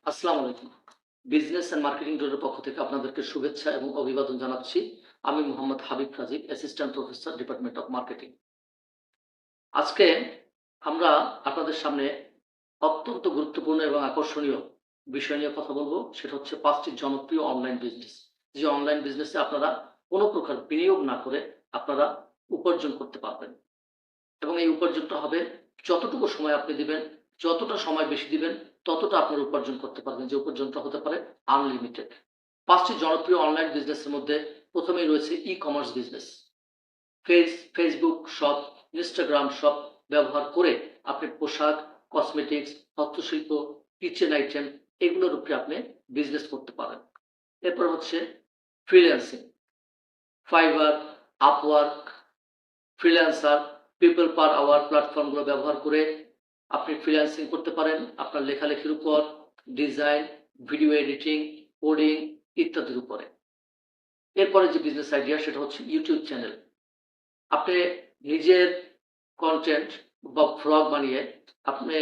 আসসালামু আলাইকুম। Business and marketing জোনের পক্ষ থেকে আপনাদেরকে শুভেচ্ছা এবং অভিবাদন জানাচ্ছি। আমি Mohammad Habib Rajib, assistant professor, department of marketing. আজকে আমরা আপনাদের সামনে অত্যন্ত গুরুত্বপূর্ণ এবং আকর্ষণীয় বিষয় নিয়ে কথা বলব। সেটা হচ্ছে ৫ টি জনপ্রিয় অনলাইন বিজনেস। যে অনলাইন বিজনেসে আপনারা কোনো প্রকার বিনিয়োগ না করে আপনারা উপার্জন করতে পারবেন। এবং এই উপার্জনটা হবে যতটুকু সময় আপনি দিবেন, যতটা সময় বেশি দিবেন, ততটা আপনার উপার্জন করতে পারবেন। যে উপার্জনটা হতে পারে আনলিমিটেড। ৫ টি জনপ্রিয় অনলাইন বিজনেসের মধ্যে প্রথমেই রয়েছে e-commerce business. Facebook shop, Instagram shop ব্যবহার করে আপনি পোশাক, কসমেটিক্স, হস্তশিল্প, কিচেন আইটেম এগুলোর উপরে আপনি বিজনেস করতে পারেন। এরপর হচ্ছে freelancing. Fiverr, Upwork, Freelancer, People Per Hour প্ল্যাটফর্মগুলো ব্যবহার করে আপনি ফ্রিল্যান্সিং করতে পারেন আপনার লেখালেখির উপর, ডিজাইন, ভিডিও এডিটিং, কোডিং ইত্যাদির উপরে। এরপরে যে বিজনেস আইডিয়া সেটা হচ্ছে ইউটিউব চ্যানেল। আপনি নিজের কন্টেন্ট বা ভ্লগ বানিয়ে আপনি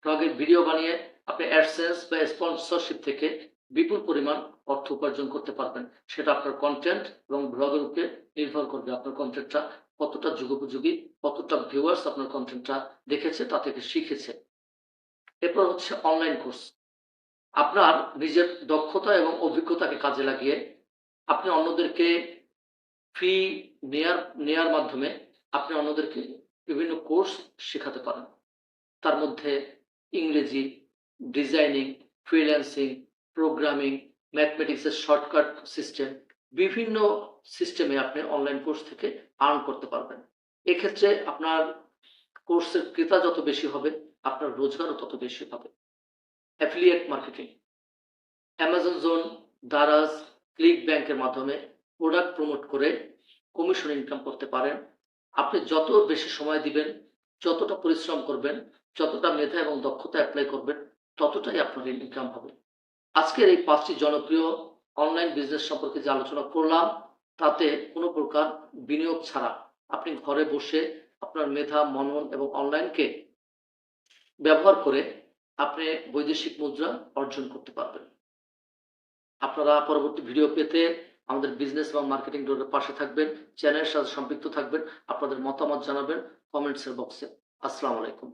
ভ্লগের ভিডিও বানিয়ে আপনি অ্যাডসেন্স বা স্পন্সরশিপ থেকে বিপুল পরিমাণ অর্থ উপার্জন করতে পারবেন। সেটা আপনার কন্টেন্ট এবং ভ্লগের উপরে নির্ভর করবে। আপনার কন্টেন্টটা কতটা যুগোপযোগী, কতটা ভিউয়ার্স আপনার কন্টেন্টটা দেখেছে, তা থেকে শিখেছে। এরপর হচ্ছে অনলাইন কোর্স। আপনার নিজের দক্ষতা এবং অভিজ্ঞতাকে কাজে লাগিয়ে আপনি অন্যদেরকে ফি নেয়ার মাধ্যমে আপনি অন্যদেরকে বিভিন্ন কোর্স শেখাতে পারেন। তার মধ্যে ইংরেজি, ডিজাইনিং, ফ্রিল্যান্সিং, প্রোগ্রামিং, ম্যাথমেটিক্সের শর্টকাট সিস্টেম, বিভিন্ন সিস্টেমে আপনি অনলাইন কোর্স থেকে আর্ন করতে পারবেন। এক্ষেত্রে আপনার কোর্সের ক্রেতা যত বেশি হবে, আপনার রোজগারও তত বেশি হবে। Affiliate marketing. Amazon zone, Daraz, click ব্যাংকের মাধ্যমে প্রোডাক্ট প্রমোট করে কমিশন ইনকাম করতে পারেন। আপনি যত বেশি সময় দিবেন, যতটা পরিশ্রম করবেন, যতটা মেধা এবং দক্ষতা অ্যাপ্লাই করবেন, ততটাই আপনার ইনকাম হবে। আজকের এই ৫ টি জনপ্রিয় অনলাইন বিজনেস সম্পর্কে যে আলোচনা করলাম, তাতে কোনো প্রকার বিনিয়োগ ছাড়া আপনি ঘরে বসে আপনার মেধা, মনন এবং অনলাইনকে ব্যবহার করে আপনি বৈদেশিক মুদ্রা অর্জন করতে পারবেন। আপনারা পরবর্তী ভিডিও পেতে আমাদের বিজনেস এবং মার্কেটিং গ্রুপের পাশে থাকবেন, চ্যানেলের সাথে সম্পৃক্ত থাকবেন, আপনাদের মতামত জানাবেন কমেন্টসের বক্সে। আসসালামু আলাইকুম।